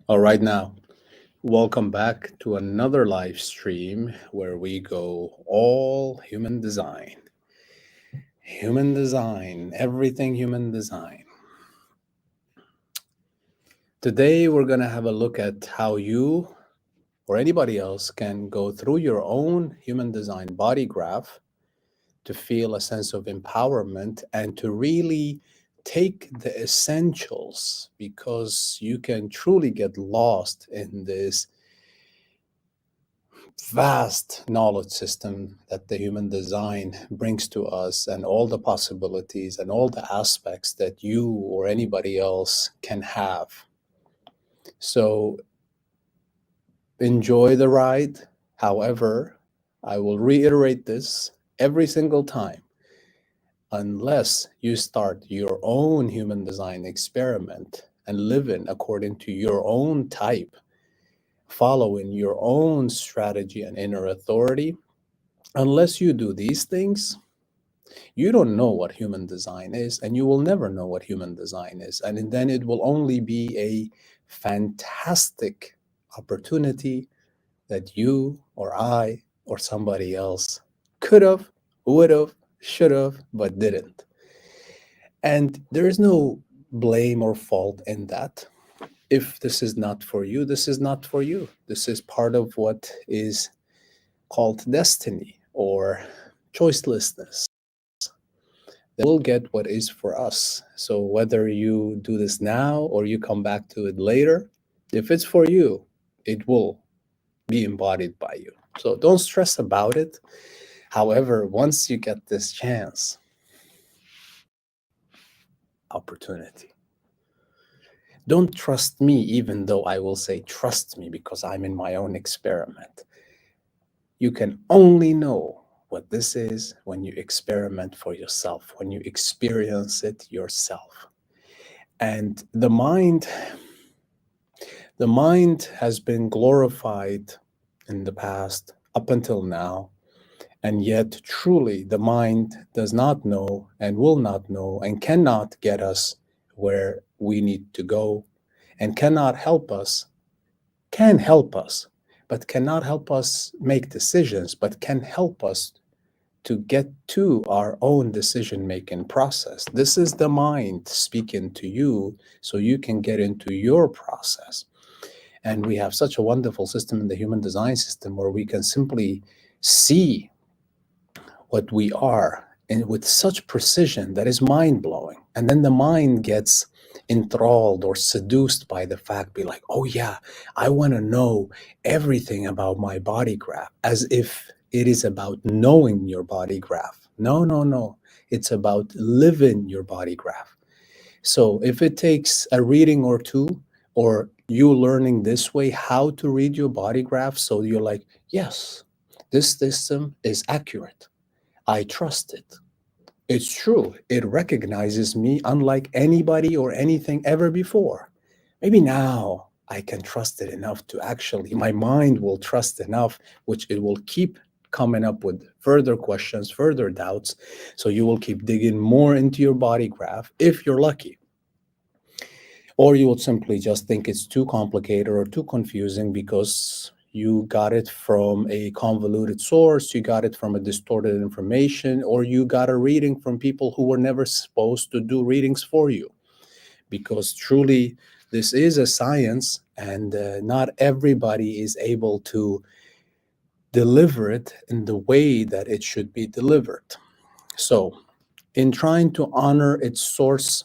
All right, now, welcome back to another live stream where we go all human design. Human design, everything human design. Today, we're going to have a look at how you or anybody else can go through your own human design body graph to feel a sense of empowerment and to really take the essentials, because you can truly get lost in this vast knowledge system that the human design brings to us, and all the possibilities and all the aspects that you or anybody else can have. So enjoy the ride. However, I will reiterate this every single time. Unless you start your own human design experiment and live in according to your own type, following your own strategy and inner authority, unless you do these things, you don't know what human design is, and you will never know what human design is. And then it will only be a fantastic opportunity that you or I or somebody else could have, would have, should have, but didn't. And there is no blame or fault in that. If this is not for you, this is not for you. This is part of what is called destiny or choicelessness. We'll get what is for us. So whether you do this now or you come back to it later, if it's for you, it will be embodied by you. So don't stress about it. However, once you get this chance, opportunity. Don't trust me, even though I will say trust me because I'm in my own experiment. You can only know what this is when you experiment for yourself, when you experience it yourself. And the mind has been glorified in the past up until now, and yet truly the mind does not know and will not know and cannot get us where we need to go, and cannot help us, can help us, but cannot help us make decisions, but can help us to get to our own decision-making process. This is the mind speaking to you so you can get into your process. And we have such a wonderful system in the human design system where we can simply see what we are, and with such precision that is mind-blowing. And then the mind gets enthralled or seduced by the fact, be like, oh yeah, I want to know everything about my body graph, as if it is about knowing your body graph. No, no, no. It's about living your body graph. So if it takes a reading or two, or you learning this way how to read your body graph, so you're like, yes, this system is accurate. I trust it. It's true. It recognizes me unlike anybody or anything ever before. Maybe now I can trust it enough to actually, my mind will trust enough, which it will keep coming up with further questions, further doubts. So you will keep digging more into your body graph if you're lucky. Or you will simply just think it's too complicated or too confusing because you got it from a convoluted source, you got it from a distorted information, or you got a reading from people who were never supposed to do readings for you. Because truly, this is a science, and not everybody is able to deliver it in the way that it should be delivered. So, in trying to honor its source,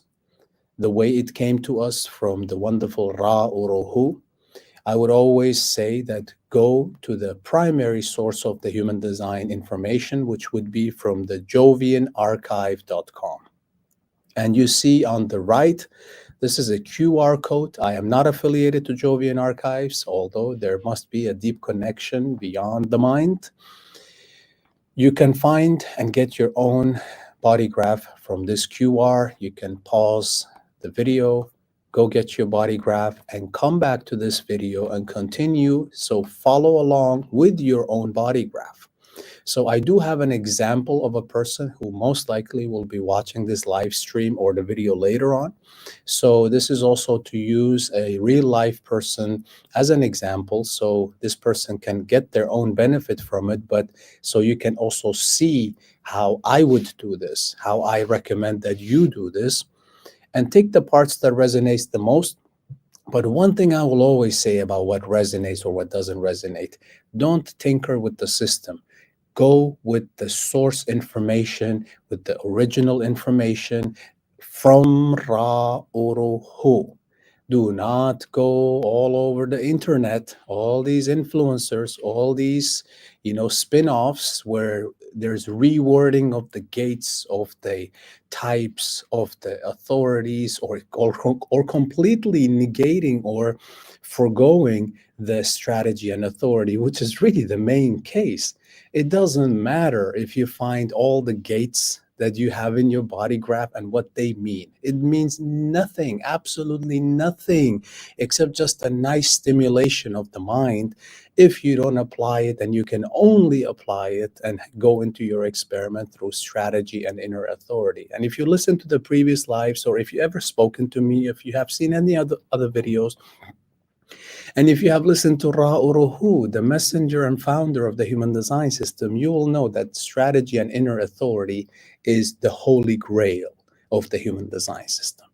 the way it came to us from the wonderful Ra Uruhu, I would always say that go to the primary source of the human design information, which would be from the jovianarchive.com. And you see on the right, this is a QR code. I am not affiliated to Jovian Archives, although there must be a deep connection beyond the mind. You can find and get your own body graph from this QR. You can pause the video, go get your body graph, and come back to this video and continue. So follow along with your own body graph. So I do have an example of a person who most likely will be watching this live stream or the video later on. So this is also to use a real life person as an example, so this person can get their own benefit from it, but so you can also see how I would do this, how I recommend that you do this, and take the parts that resonates the most. But one thing I will always say about what resonates or what doesn't resonate: don't tinker with the system. Go with the source information, with the original information from Ra Uru Hu. Do not go all over the internet, all these influencers, all these, spin-offs where there's rewording of the gates, of the types, of the authorities, or completely negating or foregoing the strategy and authority, which is really the main case. It doesn't matter if you find all the gates that you have in your body graph and what they mean. It means nothing, absolutely nothing, except just a nice stimulation of the mind if you don't apply it. And you can only apply it and go into your experiment through strategy and inner authority. And if you listen to the previous lives, or if you ever spoken to me, if you have seen any other videos, and if you have listened to Ra Uruhu, the messenger and founder of the human design system, you will know that strategy and inner authority is the holy grail of the human design system.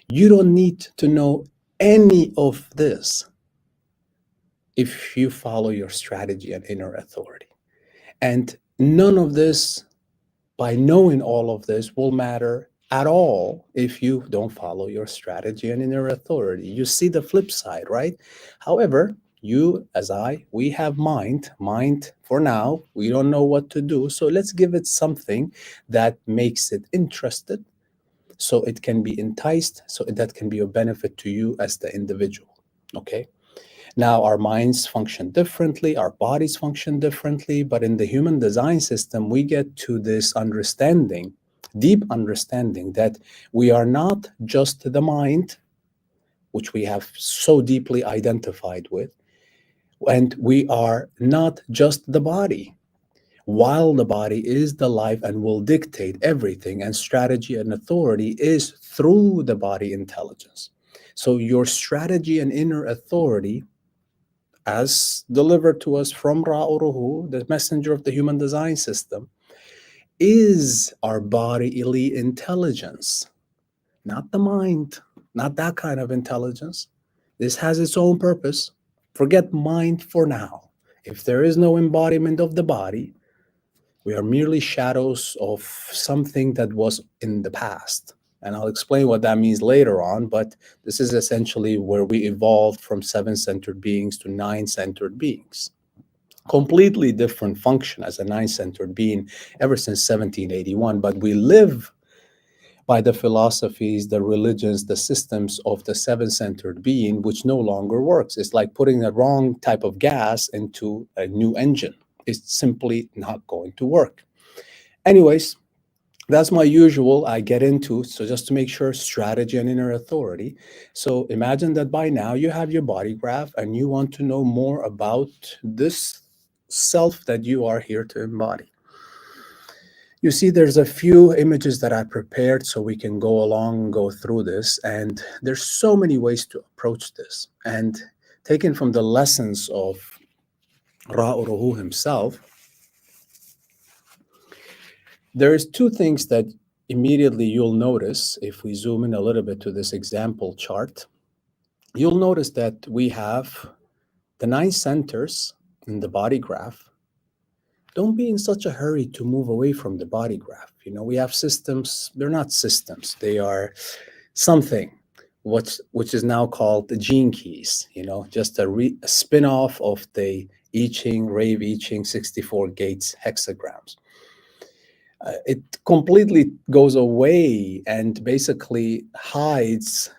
You don't need to know any of this if you follow your strategy and inner authority. And none of this, by knowing all of this, will matter at all if you don't follow your strategy and inner authority. You see the flip side, right? However, you, as we have mind for now. We don't know what to do. So let's give it something that makes it interested, so it can be enticed, so that can be a benefit to you as the individual. Okay. Now, our minds function differently, our bodies function differently, but in the human design system, we get to this understanding, deep understanding, that we are not just the mind, which we have so deeply identified with, and we are not just the body, while the body is the life and will dictate everything, and strategy and authority is through the body intelligence. So your strategy and inner authority, as delivered to us from Ra Uruhu, the messenger of the human design system, is our bodily intelligence, not the mind, not that kind of intelligence. This has its own purpose. Forget mind for now. If there is no embodiment of the body, we are merely shadows of something that was in the past. And I'll explain what that means later on, but this is essentially where we evolved from seven-centered beings to nine-centered beings. Completely different function as a nine-centered being ever since 1781, but we live by the philosophies, the religions, the systems of the seven-centered being, which no longer works. It's like putting the wrong type of gas into a new engine. It's simply not going to work. Anyways, that's my usual. I get into, so just to make sure, strategy and inner authority. So imagine that by now you have your body graph and you want to know more about this self that you are here to embody. You see, there's a few images that I prepared so we can go along and go through this. And there's so many ways to approach this. And taken from the lessons of Ra Uruhu himself, there's two things that immediately you'll notice if we zoom in a little bit to this example chart. You'll notice that we have the 9 centers in the body graph. Don't be in such a hurry to move away from the body graph. We have systems. They're not systems. They are something which is now called the gene keys, just a spin-off of the I Ching, Rave I Ching 64 gates hexagrams. It completely goes away and basically hides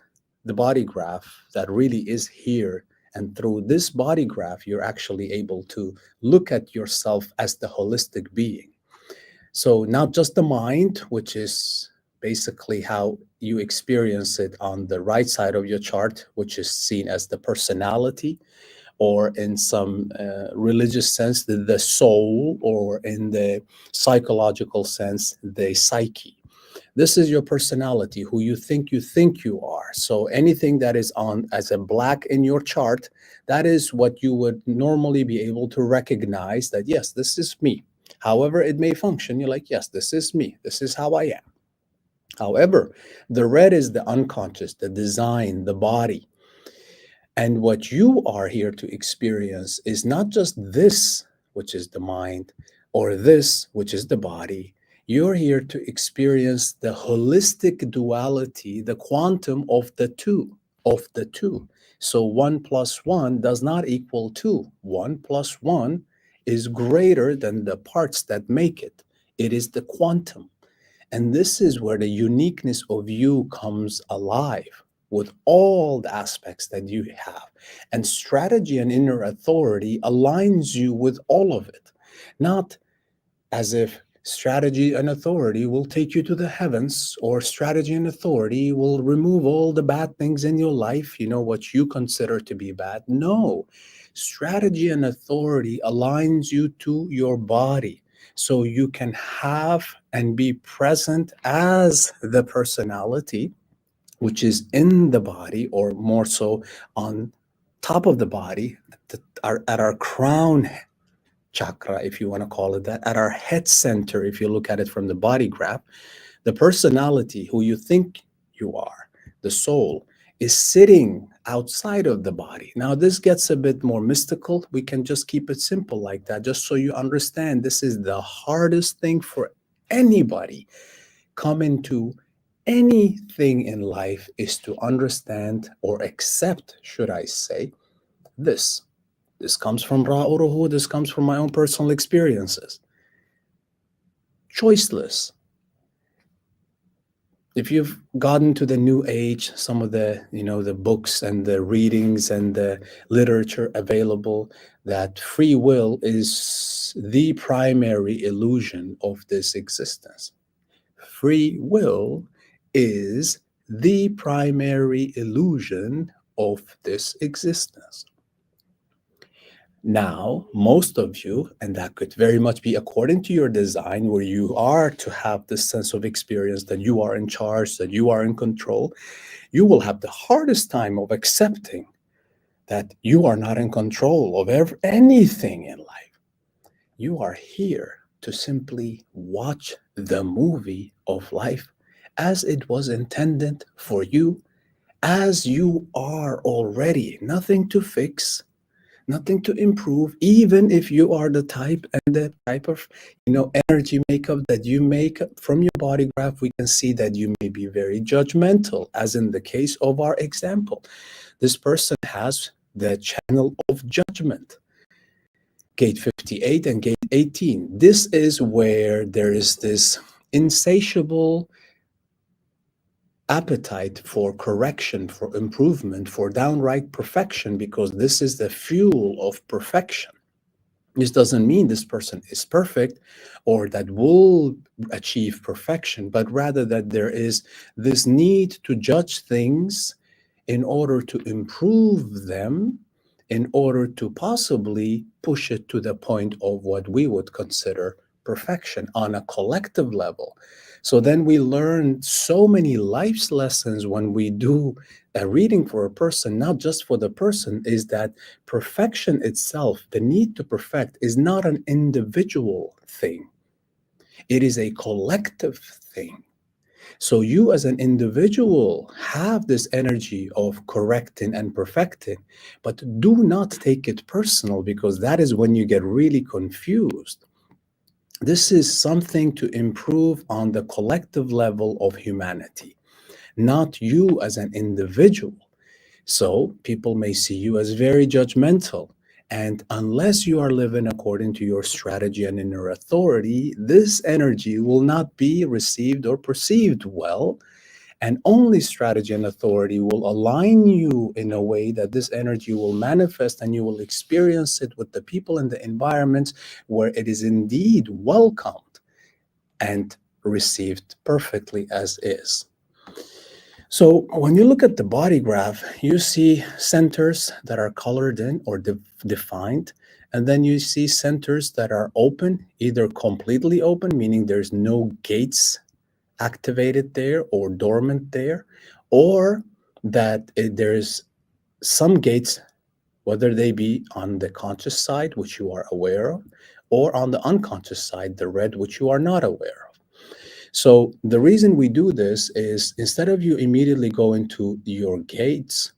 the body graph that really is here. And through this body graph, you're actually able to look at yourself as the holistic being. So not just the mind, which is basically how you experience it on the right side of your chart, which is seen as the personality, or in some religious sense, the soul, or in the psychological sense, the psyche. This is your personality, who you think you are. So anything that is on as a black in your chart, that is what you would normally be able to recognize, that yes, this is me. However it may function, you're like, yes, this is me. This is how I am. However, the red is the unconscious, the design, the body. And what you are here to experience is not just this, which is the mind, or this, which is the body. You're here to experience the holistic duality, the quantum of the two, of the two. So 1 plus 1 does not equal 2. 1 plus 1 is greater than the parts that make it. It is the quantum. And this is where the uniqueness of you comes alive, with all the aspects that you have. And strategy and inner authority aligns you with all of it. Not as if strategy and authority will take you to the heavens, or strategy and authority will remove all the bad things in your life, what you consider to be bad. No, strategy and authority aligns you to your body, so you can have and be present as the personality, which is in the body, or more so on top of the body, at our crown chakra, if you want to call it that, at our head center, if you look at it from the body graph. The personality, who you think you are, the soul, is sitting outside of the body. Now, this gets a bit more mystical. We can just keep it simple like that, just so you understand. This is the hardest thing for anybody coming to anything in life, is to understand or accept, should I say, this. This comes from Ra Uruhu. This comes from my own personal experiences. Choiceless. If you've gotten to the new age, some of the books and the readings and the literature available, that free will is the primary illusion of this existence. Free will is the primary illusion of this existence. Now, most of you, and that could very much be according to your design, where you are to have this sense of experience that you are in charge, that you are in control, you will have the hardest time of accepting that you are not in control of anything in life. You are here to simply watch the movie of life as it was intended for you, as you are already. Nothing to fix, nothing to improve. Even if you are the type and the type of energy makeup that you make from your body graph, we can see that you may be very judgmental, as in the case of our example. This person has the channel of judgment, gate 58 and gate 18. This is where there is this insatiable appetite for correction, for improvement, for downright perfection, because this is the fuel of perfection. This doesn't mean this person is perfect or that will achieve perfection, but rather that there is this need to judge things in order to improve them, in order to possibly push it to the point of what we would consider perfection on a collective level. So then we learn so many life's lessons when we do a reading for a person, not just for the person, is that perfection itself, the need to perfect, is not an individual thing. It is a collective thing. So you as an individual have this energy of correcting and perfecting, but do not take it personal, because that is when you get really confused. This is something to improve on the collective level of humanity, not you as an individual. So people may see you as very judgmental. And unless you are living according to your strategy and inner authority, this energy will not be received or perceived well. And only strategy and authority will align you in a way that this energy will manifest, and you will experience it with the people and the environments where it is indeed welcomed and received perfectly as is. So when you look at the body graph, you see centers that are colored in or defined, and then you see centers that are open, either completely open, meaning there's no gates activated there or dormant there, or that there's some gates, whether they be on the conscious side, which you are aware of, or on the unconscious side, the red, which you are not aware of. So the reason we do this is instead of you immediately go into your gates,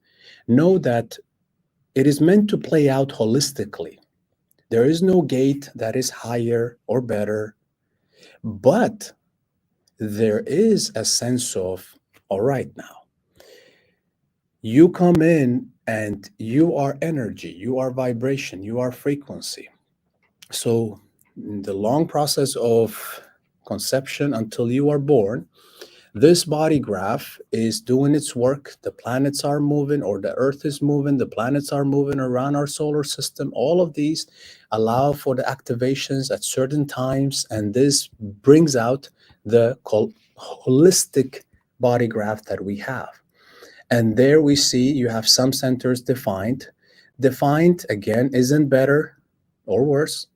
know that it is meant to play out holistically. There is no gate that is higher or better, but there is a sense of, all right, now you come in and you are energy, you are vibration, you are frequency. So the long process of conception until you are born, this body graph is doing its work. The planets are moving, or the earth is moving, the planets are moving around our solar system. All of these allow for the activations at certain times, and this brings out the holistic body graph that we have. And there we see you have some centers defined. Defined, again, isn't better or worse,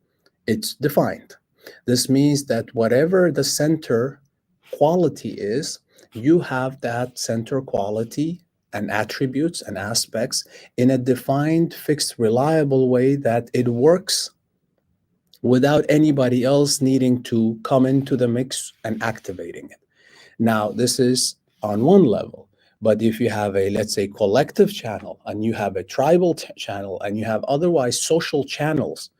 it's defined. This means that whatever the center quality is, you have that center quality and attributes and aspects in a defined, fixed, reliable way that it works without anybody else needing to come into the mix and activating it. Now, this is on one level. But if you have a, let's say, collective channel, and you have a tribal channel, and you have otherwise social channels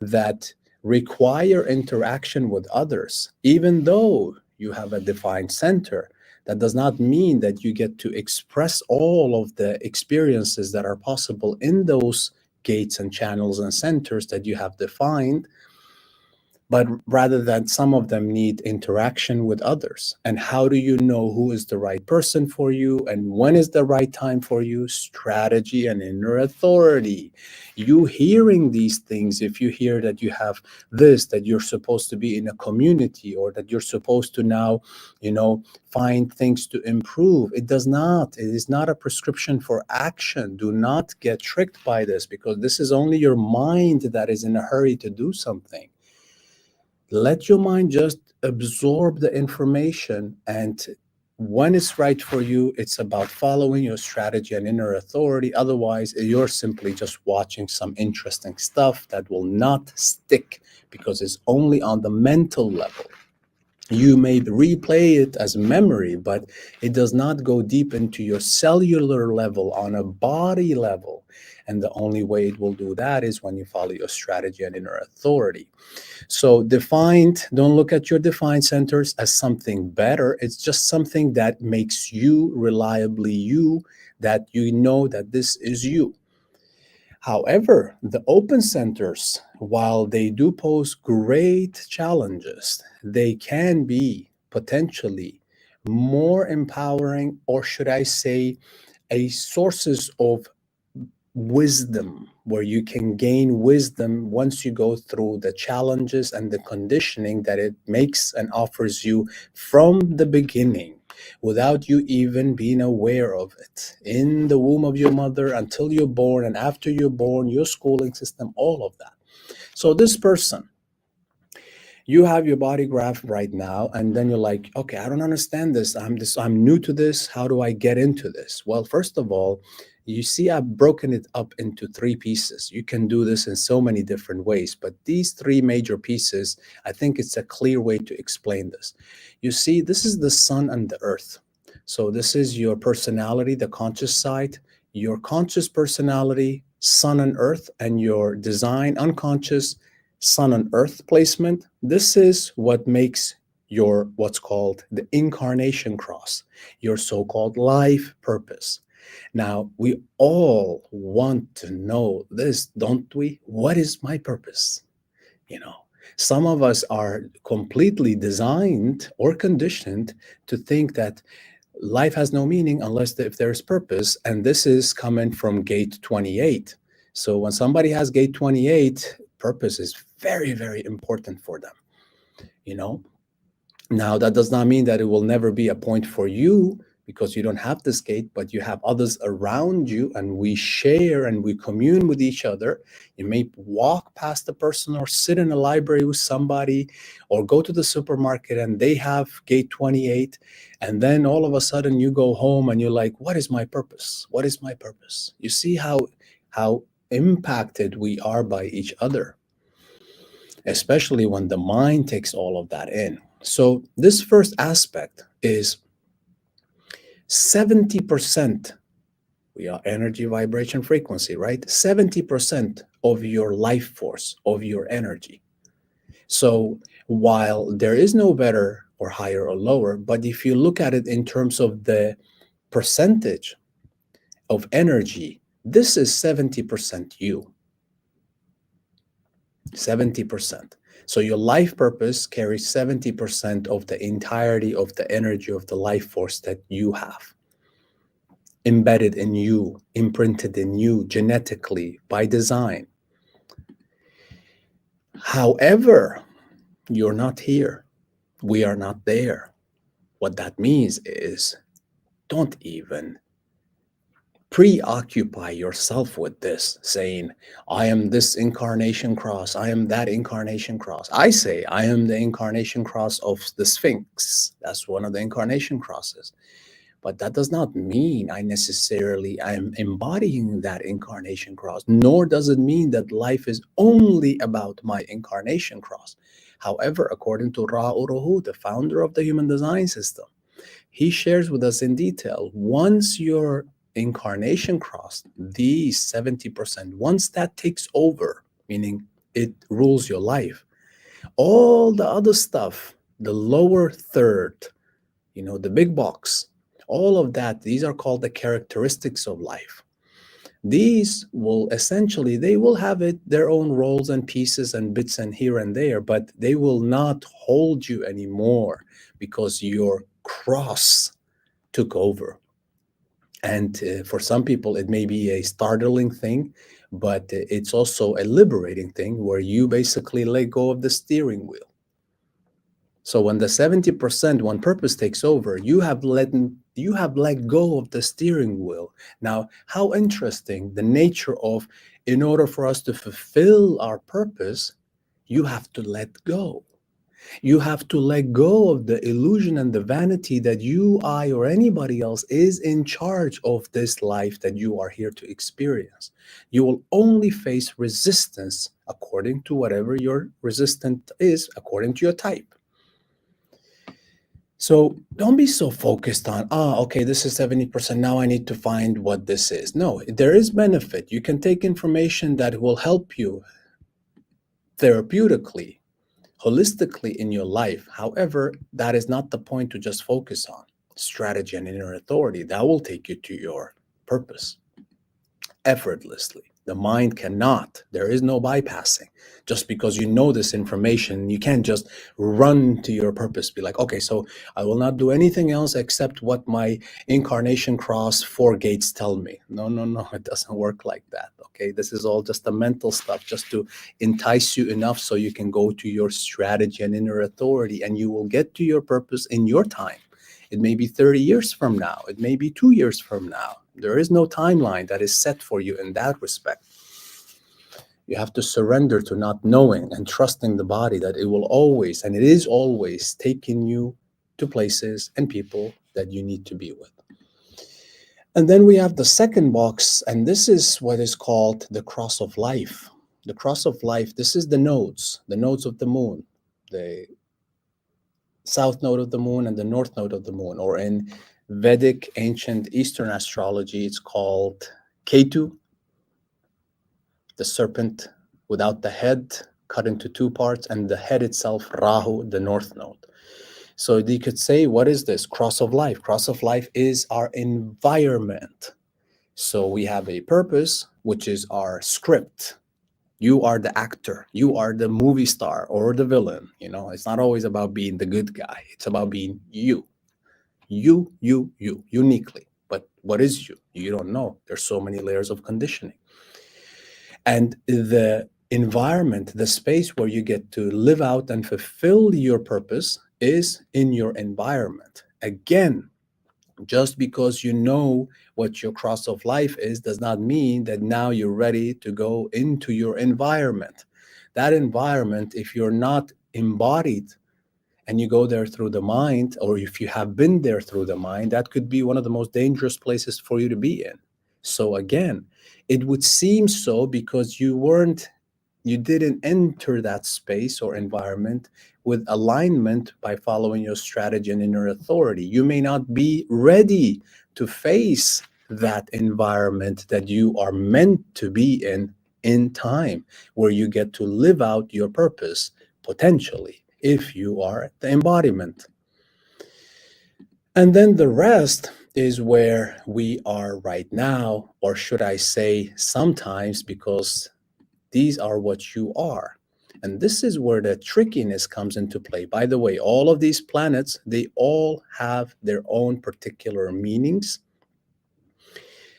that require interaction with others, even though you have a defined center, that does not mean that you get to express all of the experiences that are possible in those gates and channels and centers that you have defined, but rather that some of them need interaction with others. And how do you know who is the right person for you and when is the right time for you? Strategy and inner authority. You hearing these things, if you hear that you have this, that you're supposed to be in a community, or that you're supposed to now, find things to improve, it is not a prescription for action. Do not get tricked by this, because this is only your mind that is in a hurry to do something. Let your mind just absorb the information, and when it's right for you, it's about following your strategy and inner authority. Otherwise, you're simply just watching some interesting stuff that will not stick, because it's only on the mental level. You may replay it as memory, but it does not go deep into your cellular level on a body level. And the only way it will do that is when you follow your strategy and inner authority. So defined, don't look at your defined centers as something better. It's just something that makes you reliably you, that you know that this is you. However, the open centers, while they do pose great challenges, they can be potentially more empowering, or should I say, a sources of wisdom, where you can gain wisdom once you go through the challenges and the conditioning that it makes and offers you from the beginning, without you even being aware of it, in the womb of your mother until you're born, and after you're born, your schooling system, all of that. So this person, you have your body graph right now, and then you're like, okay, I don't understand this, I'm new to this, how do I get into this? Well, first of all, you see I've broken it up into three pieces. You can do this in so many different ways, but these three major pieces, I think it's a clear way to explain this. You see, this is the sun and the earth. So this is your personality, the conscious side, your conscious personality, sun and earth, and your design, unconscious, sun and earth placement. This is what makes your what's called the incarnation cross, your so-called life purpose. Now, we all want to know this, don't we? What is my purpose? You know, some of us are completely designed or conditioned to think that life has no meaning unless if there's purpose, and this is coming from gate 28. So when somebody has gate 28, purpose is very, very important for them. Now, that does not mean that it will never be a point for you, because you don't have this gate, but you have others around you, and we share and we commune with each other. You may walk past a person or sit in a library with somebody or go to the supermarket and they have gate 28. And then all of a sudden you go home and you're like, what is my purpose? What is my purpose? You see how impacted we are by each other, especially when the mind takes all of that in. So this first aspect is 70%. We are energy, vibration, frequency, right? 70% of your life force, of your energy. So while there is no better or higher or lower, but if you look at it in terms of the percentage of energy, this is 70% you. 70%. So your life purpose carries 70% of the entirety of the energy of the life force that you have, embedded in you, imprinted in you genetically by design. However, you're not here. We are not there. What that means is don't even preoccupy yourself with this, saying, I am this incarnation cross, I am that incarnation cross. I say, I am the incarnation cross of the Sphinx. That's one of the incarnation crosses. But that does not mean I am embodying that incarnation cross, nor does it mean that life is only about my incarnation cross. However, according to Ra Uruhu, the founder of the human design system, he shares with us in detail, once your incarnation cross, these 70%, once that takes over, meaning it rules your life, all the other stuff, the lower third, the big box, all of that, these are called the characteristics of life. These will essentially, they will have their own roles and pieces and bits and here and there, but they will not hold you anymore because your cross took over. And for some people, it may be a startling thing, but it's also a liberating thing where you basically let go of the steering wheel. So when the 70%, when purpose takes over, you have let go of the steering wheel. Now, how interesting the nature of, in order for us to fulfill our purpose, you have to let go. You have to let go of the illusion and the vanity that you, I, or anybody else is in charge of this life that you are here to experience. You will only face resistance according to whatever your resistance is, according to your type. So don't be so focused on, okay, this is 70%. Now I need to find what this is. No, there is benefit. You can take information that will help you therapeutically, holistically in your life. However, that is not the point to just focus on. Strategy and inner authority, that will take you to your purpose effortlessly. The mind cannot. There is no bypassing. Just because you know this information, you can't just run to your purpose. Be like, okay, so I will not do anything else except what my incarnation cross 4 gates tell me. No, it doesn't work like that. Okay, this is all just the mental stuff, just to entice you enough so you can go to your strategy and inner authority, and you will get to your purpose in your time. It may be 30 years from now. It may be 2 years from now. There is no timeline that is set for you in that respect. You have to surrender to not knowing and trusting the body that it will always, and it is always, taking you to places and people that you need to be with. And then we have the second box, and this is what is called the cross of life. The cross of life, this is the nodes of the moon, the south node of the moon and the north node of the moon, or in Vedic ancient Eastern astrology, it's called Ketu, the serpent without the head, cut into 2 parts, and the head itself, Rahu, the north node. So you could say, what is this? Cross of life. Cross of life is our environment. So we have a purpose, which is our script. You are the actor. You are the movie star or the villain. It's not always about being the good guy. It's about being you. You, uniquely. But what is you? You don't know. There's so many layers of conditioning. And the environment, the space where you get to live out and fulfill your purpose is in your environment. Again, Just because you know what your cross of life is does not mean that now you're ready to go into your environment. That environment, if you're not embodied and you go there through the mind, or if you have been there through the mind, that could be one of the most dangerous places for you to be in. So again, it would seem so because you didn't enter that space or environment with alignment by following your strategy and inner authority. You may not be ready to face that environment that you are meant to be in time, where you get to live out your purpose potentially if you are the embodiment. And then the rest is where we are right now, or should I say sometimes, because these are what you are. And this is where the trickiness comes into play. By the way, all of these planets, they all have their own particular meanings.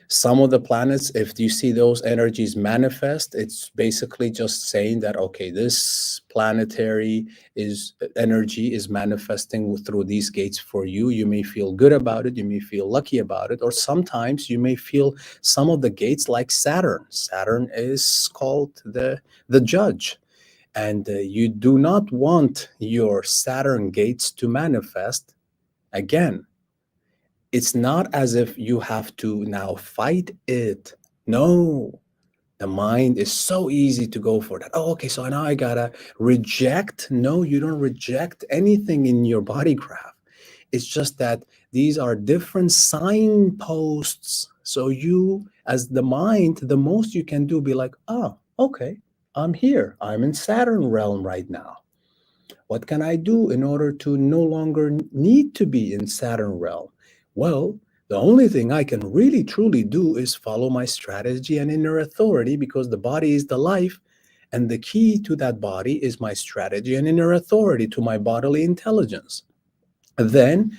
Some of the planets, if you see those energies manifest, it's basically just saying that, okay, this planetary is energy is manifesting through these gates for you. You may feel good about it, you may feel lucky about it, or sometimes you may feel some of the gates like Saturn. Saturn is called the judge. And you do not want your Saturn gates to manifest again. It's not as if you have to now fight it. No, the mind is so easy to go for that. Oh, okay, so now I gotta reject. No, you don't reject anything in your body graph. It's just that these are different signposts. So you, as the mind, the most you can do be like, oh, okay, I'm here. I'm in Saturn realm right now. What can I do in order to no longer need to be in Saturn realm? Well, the only thing I can really truly do is follow my strategy and inner authority, because the body is the life. And the key to that body is my strategy and inner authority, to my bodily intelligence. Then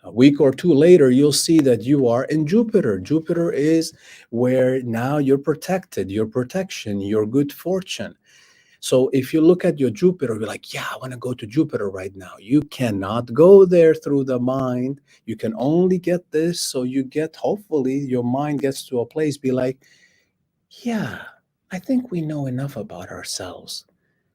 a week or two later, you'll see that you are in Jupiter. Jupiter is where now you're protected, your protection, your good fortune. So if you look at your Jupiter, you're like, yeah, I want to go to Jupiter right now. You cannot go there through the mind. You can only get this. So you get, hopefully, your mind gets to a place, be like, yeah, I think we know enough about ourselves.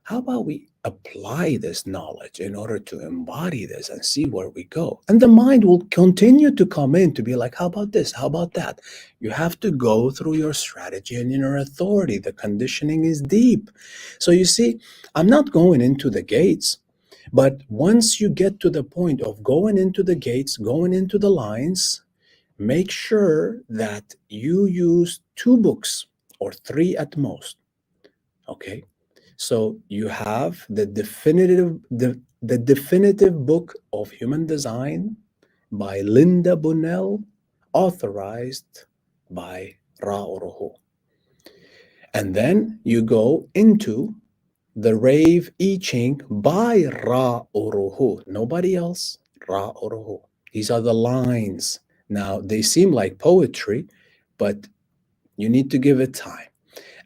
How about we apply this knowledge in order to embody this and see where we go? And the mind will continue to come in to be like, how about this? How about that? You have to go through your strategy and inner authority. The conditioning is deep. So you see, I'm not going into the gates, but once you get to the point of going into the gates, going into the lines, make sure that you use 2 books or 3 at most. Okay, so you have the definitive book of human design by Linda Bunnell, authorized by Ra Oroho. And then you go into the Rave I Ching by Ra Oroho. Nobody else, Ra Oroho. These are the lines. Now, they seem like poetry, but you need to give it time.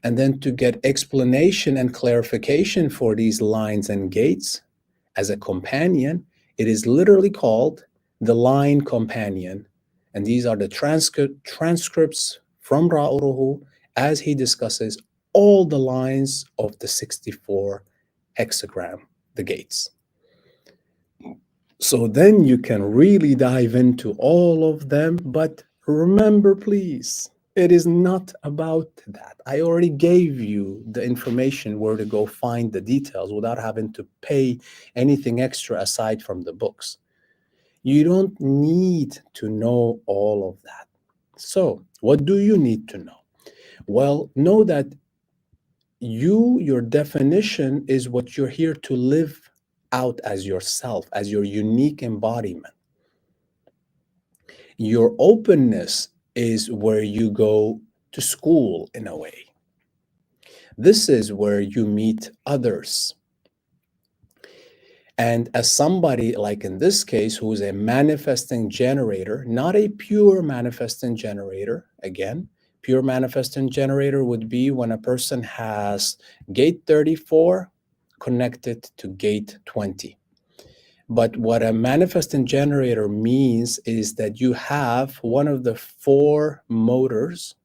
And then to get explanation and clarification for these lines and gates as a companion, it is literally called the Line Companion. And these are the transcripts from Ra'uruhu as he discusses all the lines of the 64 hexagram, the gates. So then you can really dive into all of them. But remember, please, it is not about that. I already gave you the information where to go find the details without having to pay anything extra aside from the books. You don't need to know all of that. So, what do you need to know? Well, know that your definition is what you're here to live out as yourself, as your unique embodiment. Your openness is where you go to school in a way. This is where you meet others. And as somebody, like in this case, who's a manifesting generator, not a pure manifesting generator, again, pure manifesting generator would be when a person has gate 34 connected to gate 20. But what a manifesting generator means is that you have one of the four motors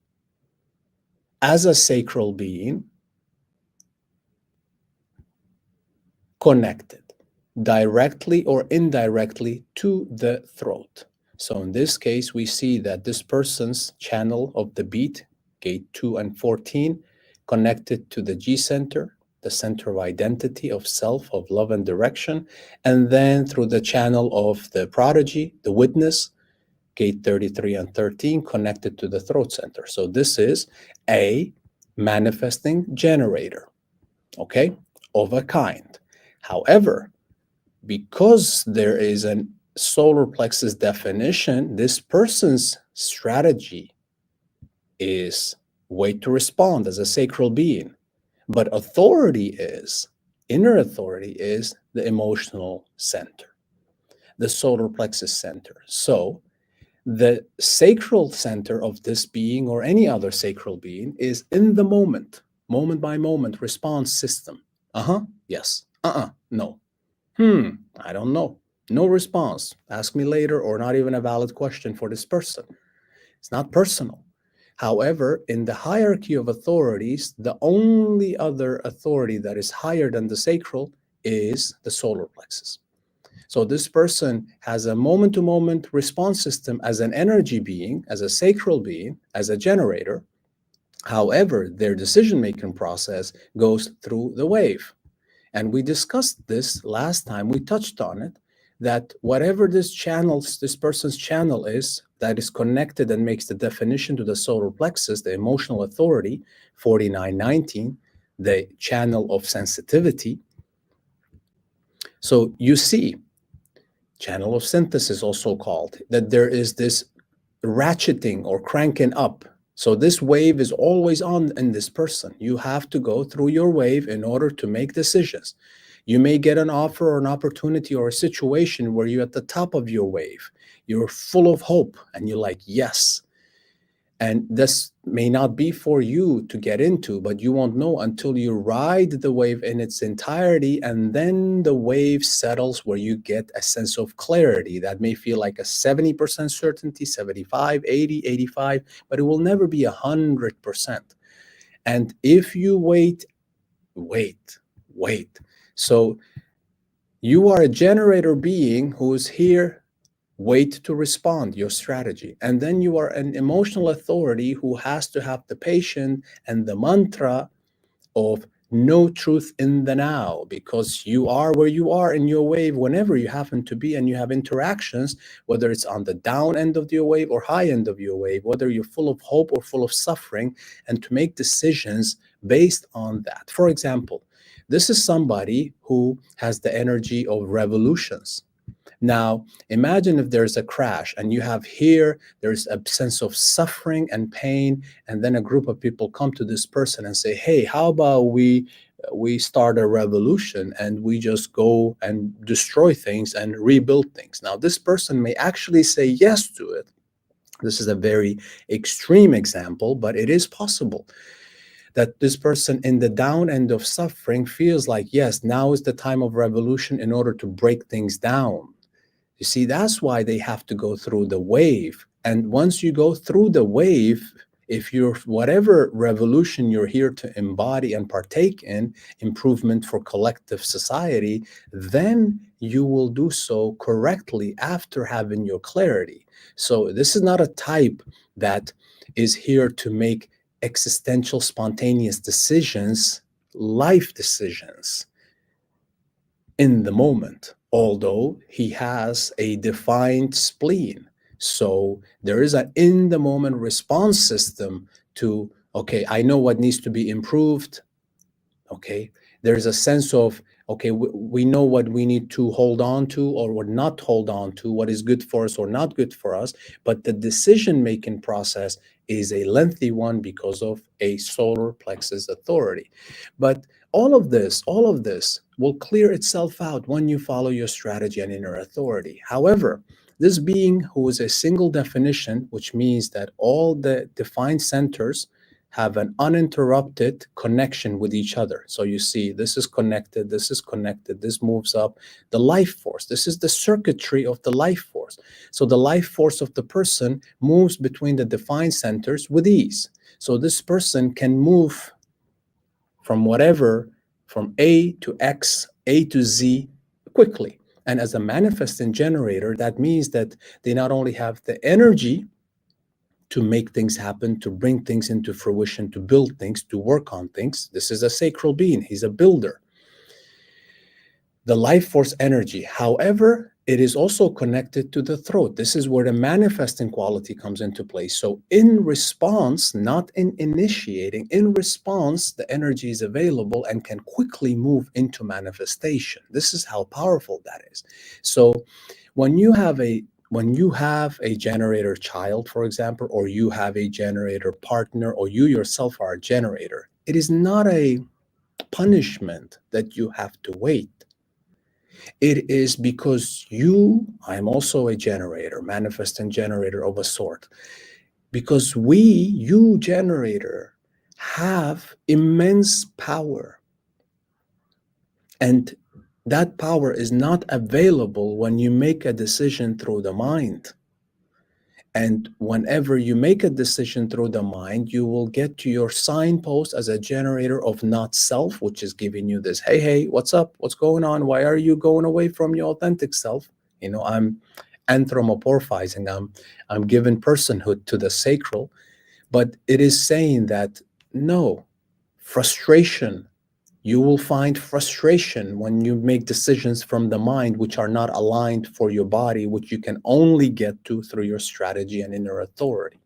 as a sacral being connected directly or indirectly to the throat. So in this case, we see that this person's channel of the beat, gate 2 and 14, connected to the G center, the center of identity, of self, of love and direction, and then through the channel of the prodigy, the witness, gate 33 and 13, connected to the throat center. So this is a manifesting generator, okay, of a kind. However, because there is a solar plexus definition, this person's strategy is wait to respond as a sacral being. But inner authority is the emotional center, the solar plexus center. So the sacral center of this being or any other sacral being is in the moment by moment response system. Yes. No. I don't know. No response. Ask me later, or not even a valid question for this person. It's not personal. However, in the hierarchy of authorities, the only other authority that is higher than the sacral is the solar plexus. So this person has a moment-to-moment response system as an energy being, as a sacral being, as a generator. However, their decision-making process goes through the wave. And we discussed this last time, we touched on it, that whatever this person's channel is, that is connected and makes the definition to the solar plexus, the emotional authority, 4919, the channel of sensitivity. So you see, channel of synthesis also called, that there is this ratcheting or cranking up. So this wave is always on in this person. You have to go through your wave in order to make decisions. You may get an offer or an opportunity or a situation where you're at the top of your wave. You're full of hope and you're like, yes. And this may not be for you to get into, but you won't know until you ride the wave in its entirety, and then the wave settles where you get a sense of clarity that may feel like a 70% certainty, 75, 80, 85, but it will never be 100%. And if you wait. So you are a generator being who is here. Wait to respond, your strategy. And then you are an emotional authority who has to have the patience and the mantra of no truth in the now, because you are where you are in your wave whenever you happen to be, and you have interactions, whether it's on the down end of your wave or high end of your wave, whether you're full of hope or full of suffering, and to make decisions based on that. For example, this is somebody who has the energy of revolutions. Now, imagine if there's a crash and you have here, there's a sense of suffering and pain, and then a group of people come to this person and say, hey, how about we start a revolution and we just go and destroy things and rebuild things. Now, this person may actually say yes to it. This is a very extreme example, but it is possible that this person in the down end of suffering feels like, yes, now is the time of revolution in order to break things down. You see, that's why they have to go through the wave. And once you go through the wave, if you're whatever revolution you're here to embody and partake in, improvement for collective society, then you will do so correctly after having your clarity. So this is not a type that is here to make existential, spontaneous decisions, life decisions in the moment, although he has a defined spleen. So there is an in the moment response system to, okay, I know what needs to be improved. Okay, there's a sense of, okay, we know what we need to hold on to or what not hold on to, what is good for us or not good for us. But the decision-making process is a lengthy one because of a solar plexus authority. But all of this will clear itself out when you follow your strategy and inner authority. However, this being who is a single definition, which means that all the defined centers have an uninterrupted connection with each other. So you see, this is connected, this moves up. The life force, this is the circuitry of the life force. So the life force of the person moves between the defined centers with ease. So this person can move from whatever, from A to X, A to Z quickly. And as a manifesting generator, that means that they not only have the energy to make things happen, to bring things into fruition, to build things, to work on things. This is a sacral being. He's a builder. The life force energy. However, it is also connected to the throat. This is where the manifesting quality comes into play. So in response, not in initiating, in response, the energy is available and can quickly move into manifestation. This is how powerful that is. So when you have a generator child, for example, or you have a generator partner, or you yourself are a generator, it is not a punishment that you have to wait. It is because I'm also a generator, manifesting generator of a sort. Because you generator, have immense power. And that power is not available when you make a decision through the mind. And whenever you make a decision through the mind, you will get to your signpost as a generator of not self, which is giving you this, hey, what's up? What's going on? Why are you going away from your authentic self? I'm anthropomorphizing. I'm giving personhood to the sacral, but it is saying that no, frustration. You will find frustration when you make decisions from the mind which are not aligned for your body, which you can only get to through your strategy and inner authority.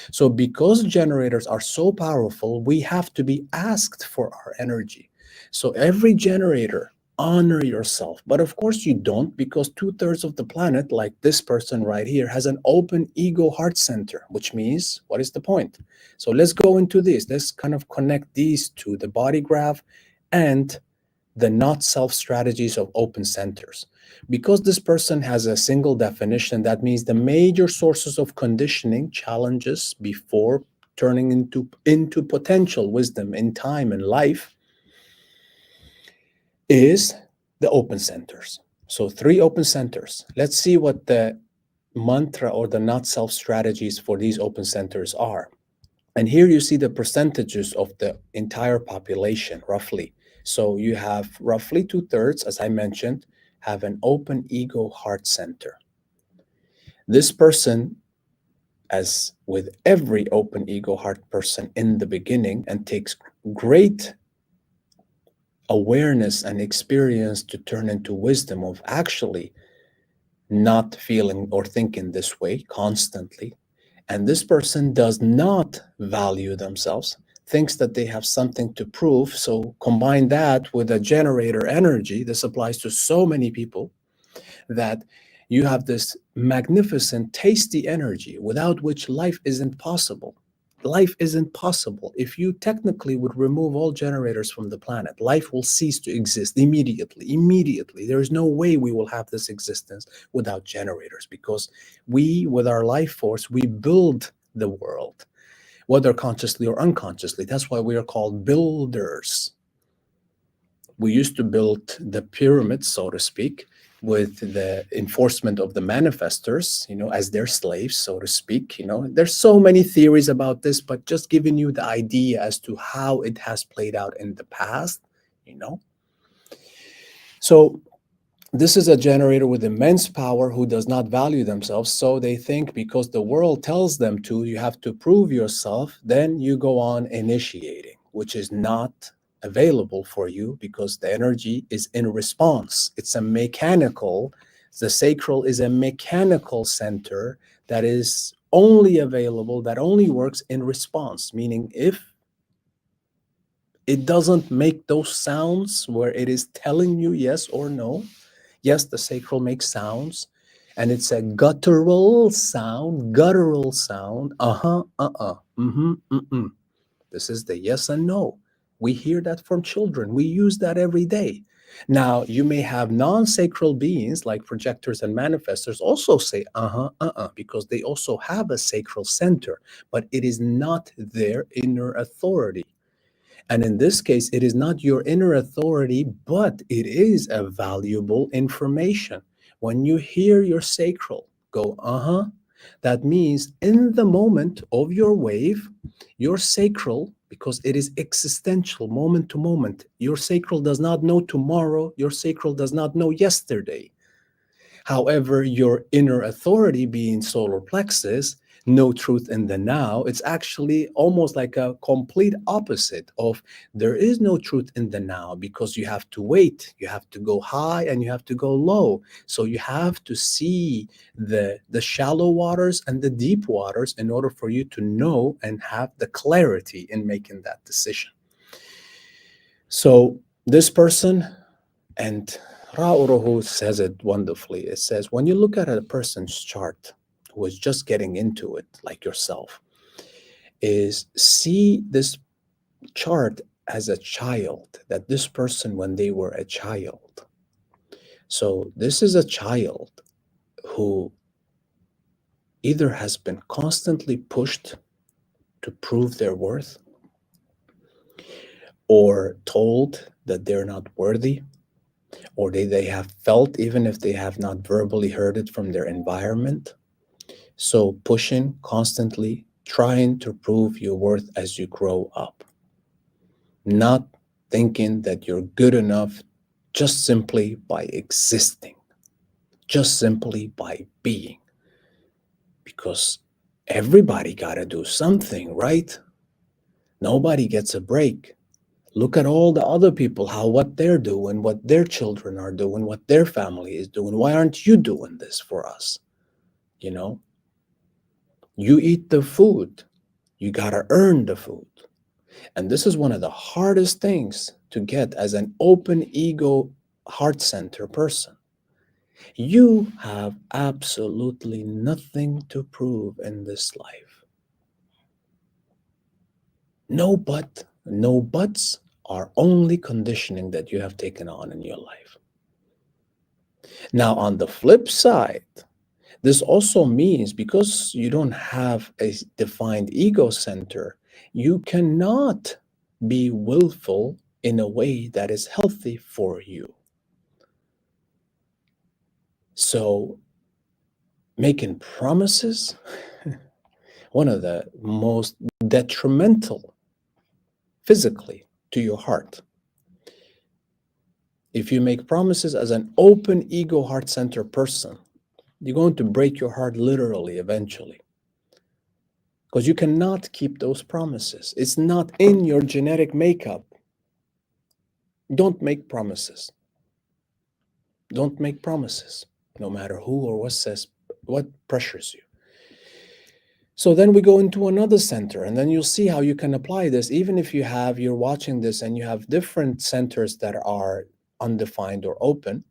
So because generators are so powerful, we have to be asked for our energy. So every generator, honor yourself. But of course you don't, because 2/3 of the planet, like this person right here, has an open ego heart center, which means, what is the point? So let's go into this. Let's kind of connect these two, the bodygraph and the not self strategies of open centers. Because this person has a single definition, that means the major sources of conditioning challenges before turning into potential wisdom in time and life is the open centers. So 3 open centers. Let's see what the mantra or the not self strategies for these open centers are. And here you see the percentages of the entire population, roughly. So you have roughly 2/3, as I mentioned, have an open ego heart center. This person, as with every open ego heart person in the beginning, and takes great awareness and experience to turn into wisdom of actually not feeling or thinking this way constantly. And this person does not value themselves, thinks that they have something to prove. So combine that with a generator energy. This applies to so many people, that you have this magnificent, tasty energy without which life isn't possible. Life isn't possible. If you technically would remove all generators from the planet, life will cease to exist immediately. Immediately. There is no way we will have this existence without generators, because we, with our life force, we build the world, whether consciously or unconsciously. That's why we are called builders. We used to build the pyramid, so to speak, with the enforcement of the manifestors, as their slaves, so to speak. There's so many theories about this, but just giving you the idea as to how it has played out in the past. So this is a generator with immense power who does not value themselves. So they think because the world tells them to, you have to prove yourself, then you go on initiating, which is not available for you, because the energy is in response. It's a mechanical, the sacral is a mechanical center that is only available, that only works in response, meaning if it doesn't make those sounds where it is telling you yes or no. Yes, the sacral makes sounds, and it's a guttural sound, mm-hmm. This is the yes and no. We hear that from children. We use that every day. Now, you may have non-sacral beings like projectors and manifestors also say, because they also have a sacral center, but it is not their inner authority. And in this case, it is not your inner authority, but it is a valuable information. When you hear your sacral go, that means in the moment of your wave, your sacral, because it is existential, moment to moment, your sacral does not know tomorrow, your sacral does not know yesterday. However, your inner authority being solar plexus, no truth in the now, it's actually almost like a complete opposite of there is no truth in the now because you have to wait, you have to go high and you have to go low. So you have to see the shallow waters and the deep waters in order for you to know and have the clarity in making that decision. So this person, and Ra'uruhu says it wonderfully. It says, when you look at a person's chart who is just getting into it, like yourself, is see this chart as a child, that this person, when they were a child. So this is a child who either has been constantly pushed to prove their worth or told that they're not worthy, or they have felt, even if they have not verbally heard it from their environment. So pushing constantly, trying to prove your worth as you grow up, not thinking that you're good enough just simply by existing, just simply by being, because everybody got to do something, right? Nobody gets a break. Look at all the other people, how what they're doing, what their children are doing, what their family is doing. Why aren't you doing this for us? You know, you eat the food, you got to earn the food. And this is one of the hardest things to get as an open ego, heart center person. You have absolutely nothing to prove in this life. No but, no buts are only conditioning that you have taken on in your life. Now, on the flip side, this also means because you don't have a defined ego center, you cannot be willful in a way that is healthy for you. So, making promises, one of the most detrimental physically to your heart. If you make promises as an open ego heart center person, you're going to break your heart literally eventually, because you cannot keep those promises. It's not in your genetic makeup. Don't make promises. Don't make promises, no matter who or what says, what pressures you. So then we go into another center, and then you'll see how you can apply this, even if you're watching this and you have different centers that are undefined or open.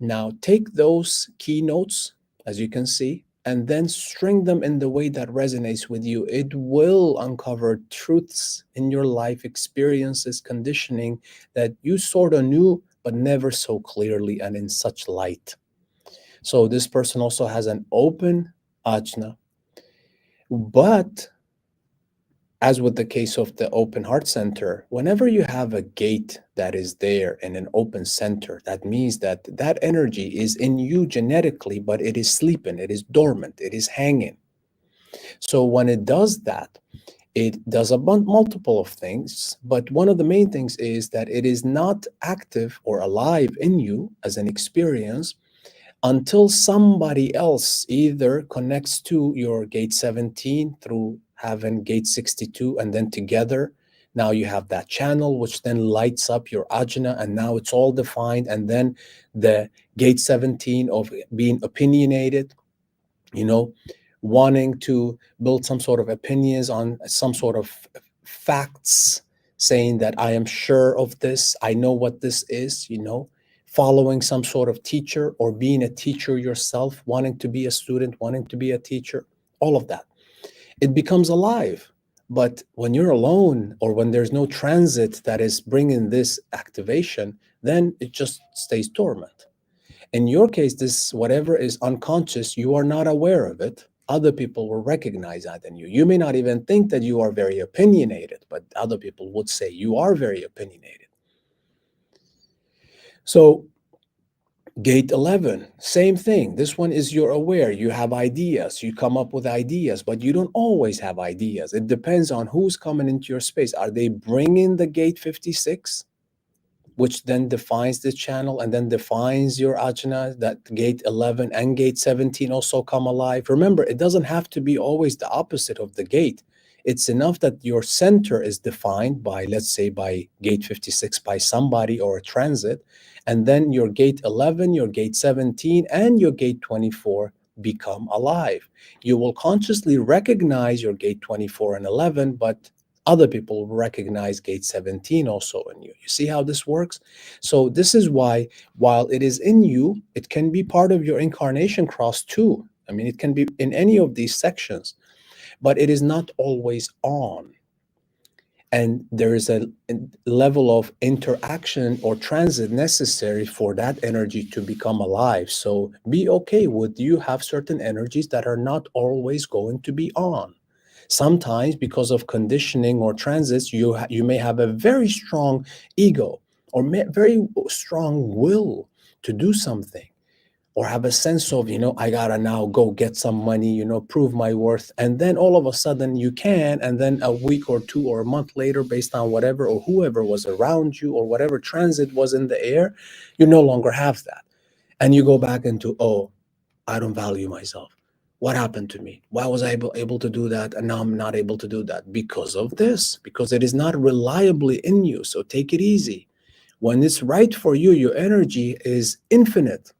Now take those keynotes, as you can see, and then string them in the way that resonates with you. It will uncover truths in your life, experiences, conditioning that you sort of knew, but never so clearly and in such light. So this person also has an open ajna, but as with the case of the open heart center, whenever you have a gate that is there in an open center, that means that that energy is in you genetically, but it is sleeping, it is dormant, it is hanging. So when it does that, it does a multiple of things, but one of the main things is that it is not active or alive in you as an experience until somebody else either connects to your gate 17 through having gate 62, and then together now you have that channel which then lights up your ajna, and now it's all defined. And then the gate 17 of being opinionated, wanting to build some sort of opinions on some sort of facts, saying that I am sure of this, I know what this is, following some sort of teacher or being a teacher yourself, wanting to be a student, wanting to be a teacher, all of that. It becomes alive But when you're alone or when there's no transit that is bringing this activation, then it just stays dormant. In your case, this whatever is unconscious, you are not aware of it. Other people will recognize that in you. You may not even think that you are very opinionated, but other people would say you are very opinionated. So gate 11, same thing. This one is you're aware, you have ideas, you come up with ideas, but you don't always have ideas. It depends on who's coming into your space. Are they bringing the gate 56? Which then defines the channel and then defines your ajna, that gate 11 and gate 17 also come alive. Remember, it doesn't have to be always the opposite of the gate. It's enough that your center is defined by, let's say, by gate 56 by somebody or a transit, and then your gate 11, your gate 17, and your gate 24 become alive. You will consciously recognize your gate 24 and 11, but other people will recognize gate 17 also in you. You see how this works? So this is why, while it is in you, it can be part of your incarnation cross too. I mean, it can be in any of these sections, but it is not always on. And there is a level of interaction or transit necessary for that energy to become alive. So be okay with you have certain energies that are not always going to be on. Sometimes because of conditioning or transits, you may have a very strong ego or very strong will to do something, or have a sense of, I gotta now go get some money, prove my worth. And then all of a sudden you can, and then a week or two or a month later, based on whatever or whoever was around you or whatever transit was in the air, you no longer have that. And you go back into, oh, I don't value myself. What happened to me? Why was I able to do that? And now I'm not able to do that because of this, because it is not reliably in you. So take it easy. When it's right for you, your energy is infinite,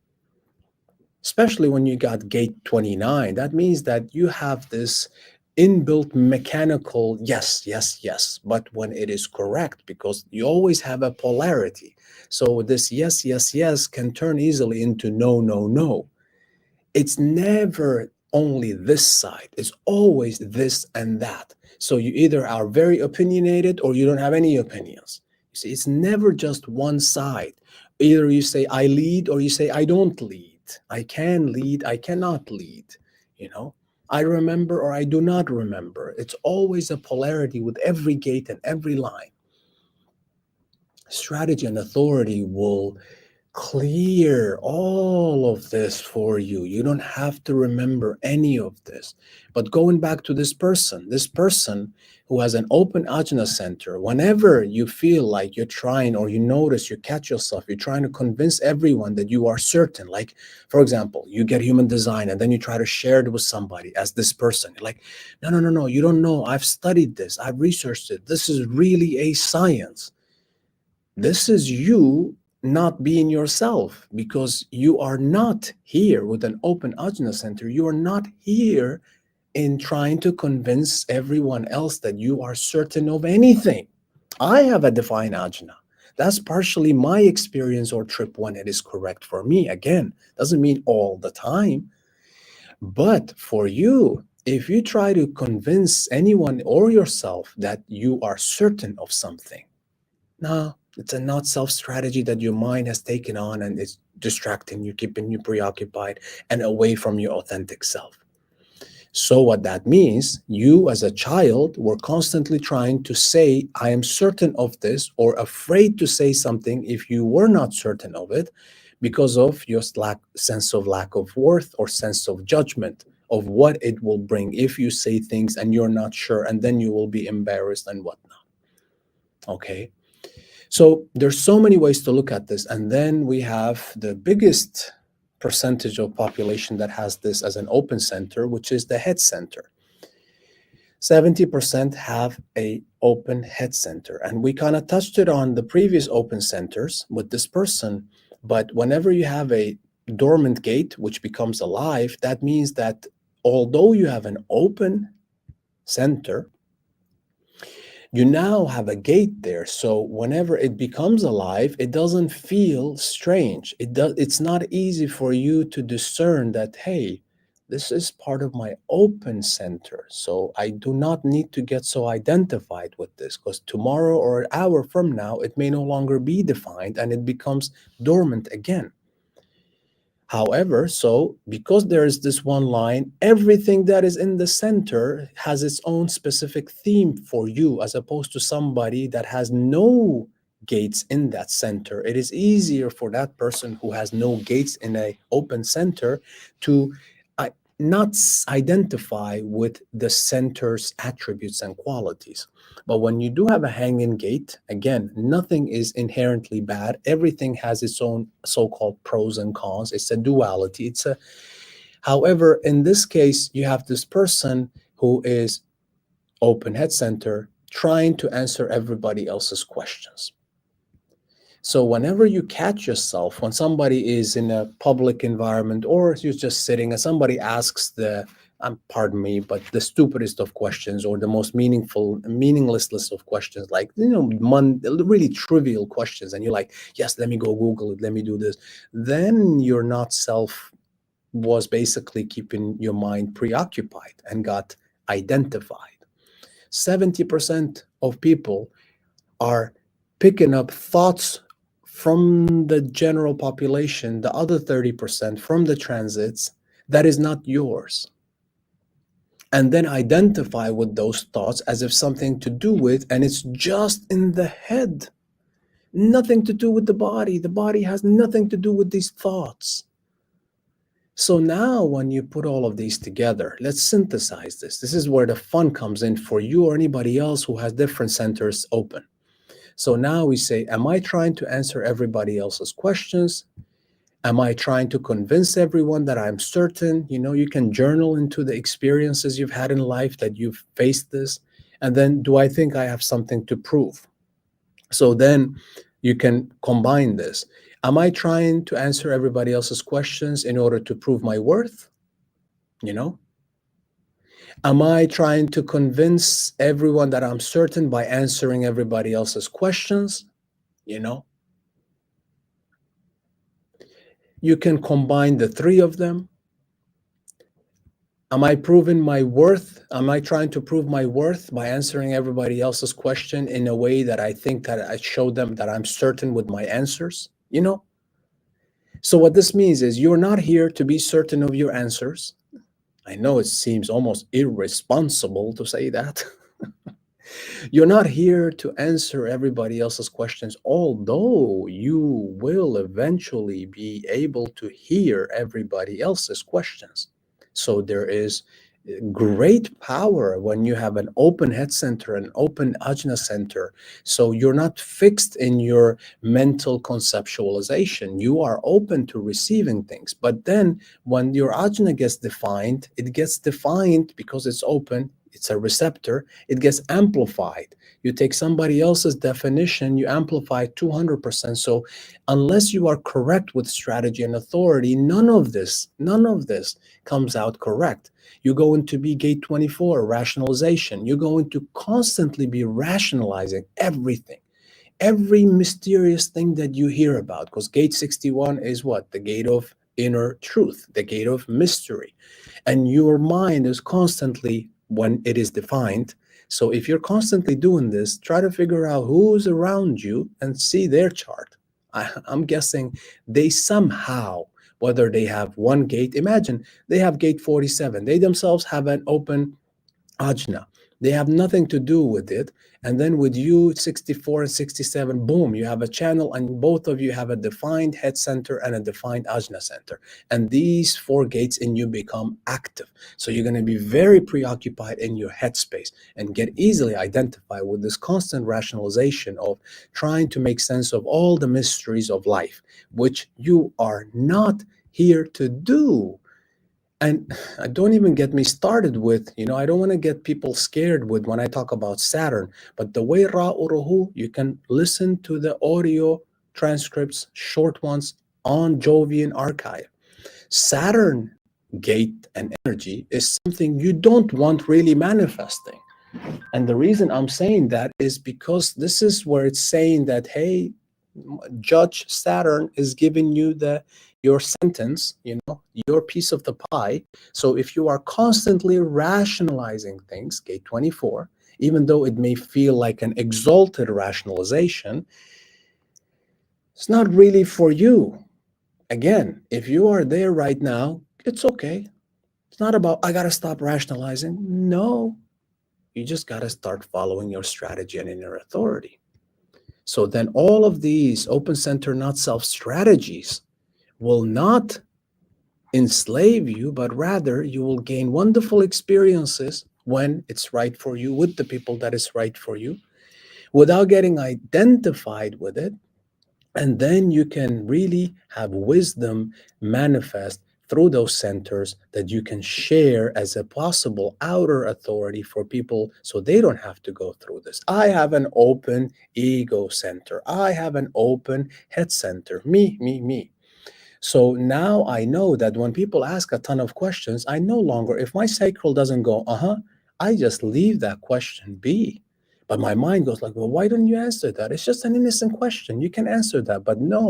especially when you got gate 29. That means that you have this inbuilt mechanical yes, yes, yes. But when it is correct, because you always have a polarity. So this yes, yes, yes can turn easily into no, no, no. It's never only this side, it's always this and that. So you either are very opinionated or you don't have any opinions. You see, it's never just one side. Either you say I lead or you say I don't lead. I can lead, I cannot lead. You know, I remember or I do not remember. It's always a polarity with every gate and every line. Strategy and authority will clear all of this for you. You don't have to remember any of this. But going back to this person who has an open ajna center, whenever you feel like you're trying or you notice, you catch yourself, you're trying to convince everyone that you are certain. Like, for example, you get human design and then you try to share it with somebody as this person. You're like, no, no, no, no, you don't know. I've studied this. I've researched it. This is really a science. This is you not being yourself, because you are not here with an open ajna center. You are not here in trying to convince everyone else that you are certain of anything. I have a defined ajna. That's partially my experience or trip when it is correct for me. Again, doesn't mean all the time. But for you, if you try to convince anyone or yourself that you are certain of something, no, it's a not self strategy that your mind has taken on, and it's distracting you, keeping you preoccupied and away from your authentic self. So what that means, you as a child were constantly trying to say, I am certain of this, or afraid to say something if you were not certain of it, because of your sense of lack of worth or sense of judgment of what it will bring if you say things and you're not sure, and then you will be embarrassed and whatnot. Okay. So there's so many ways to look at this. And then we have the biggest percentage of population that has this as an open center, which is the head center. 70% have a open head center. And we kind of touched it on the previous open centers with this person. But whenever you have a dormant gate, which becomes alive, that means that although you have an open center, you now have a gate there. So whenever it becomes alive, it doesn't feel strange. It's not easy for you to discern that, hey, This is part of my open center. So I do not need to get so identified with this, because tomorrow or an hour from now, it may no longer be defined and it becomes dormant again. However, so because there is this one line, everything that is in the center has its own specific theme for you, as opposed to somebody that has no gates in that center. It is easier for that person who has no gates in a open center to not identify with the center's attributes and qualities. But when you do have a hanging gate, again, nothing is inherently bad. Everything has its own so-called pros and cons. It's a duality. However, in this case, you have this person who is open head center trying to answer everybody else's questions. So whenever you catch yourself, when somebody is in a public environment or you're just sitting and somebody asks pardon me, but the stupidest of questions or the most meaningless list of questions, like, really trivial questions, and you're like, yes, let me go Google it, let me do this. Then your not self was basically keeping your mind preoccupied and got identified. 70% of people are picking up thoughts from the general population, the other 30% from the transits that is not yours, and then identify with those thoughts as if something to do with, and it's just in the head, nothing to do with the body. The body has nothing to do with these thoughts. So now when you put all of these together, let's synthesize this. This is where the fun comes in for you or anybody else who has different centers open. So now we say, am I trying to answer everybody else's questions? Am I trying to convince everyone that I'm certain? You can journal into the experiences you've had in life that you've faced this. And then, do I think I have something to prove? So then you can combine this. Am I trying to answer everybody else's questions in order to prove my worth? Am I trying to convince everyone that I'm certain by answering everybody else's questions? You can combine the three of them. Am I proving my worth? Am I trying to prove my worth by answering everybody else's question in a way that I think that I show them that I'm certain with my answers? So what this means is you're not here to be certain of your answers. I know it seems almost irresponsible to say that. You're not here to answer everybody else's questions, although you will eventually be able to hear everybody else's questions. So there is great power when you have an open head center, an open ajna center. So you're not fixed in your mental conceptualization. You are open to receiving things. But then when your ajna gets defined, it gets defined because it's open. It's a receptor. It gets amplified. You take somebody else's definition, you amplify 200%. So unless you are correct with strategy and authority, none of this comes out correct. You're going to be gate 24, rationalization. You're going to constantly be rationalizing everything, every mysterious thing that you hear about, because gate 61 is what? The gate of inner truth, the gate of mystery. And your mind is constantly, when it is defined. So if you're constantly doing this, try to figure out who's around you and see their chart. I'm guessing they somehow, whether they have one gate, imagine they have gate 47. They themselves have an open ajna. They have nothing to do with it. And then with you, 64 and 67, boom, you have a channel, and both of you have a defined head center and a defined ajna center. And these four gates in you become active. So you're going to be very preoccupied in your headspace and get easily identified with this constant rationalization of trying to make sense of all the mysteries of life, which you are not here to do. And don't even get me started with, I don't want to get people scared with when I talk about Saturn, but the way Ra Uruhu, you can listen to the audio transcripts, short ones, on Jovian archive. Saturn gate and energy is something you don't want really manifesting. And the reason I'm saying that is because this is where it's saying that, hey, Judge Saturn is giving you the your sentence, your piece of the pie. So if you are constantly rationalizing things, gate 24, even though it may feel like an exalted rationalization, it's not really for you. Again, if you are there right now, it's okay. It's not about, I got to stop rationalizing. No, you just got to start following your strategy and inner authority. So then all of these open center, not self strategies will not enslave you, but rather you will gain wonderful experiences when it's right for you, with the people that is right for you, without getting identified with it. And then you can really have wisdom manifest through those centers that you can share as a possible outer authority for people so they don't have to go through this. I have an open ego center. I have an open head center. Me. So now I know that when people ask a ton of questions, I no longer, if my sacral doesn't go, I just leave that question be. But my mind goes like, well, why don't you answer that? It's just an innocent question. You can answer that. But no,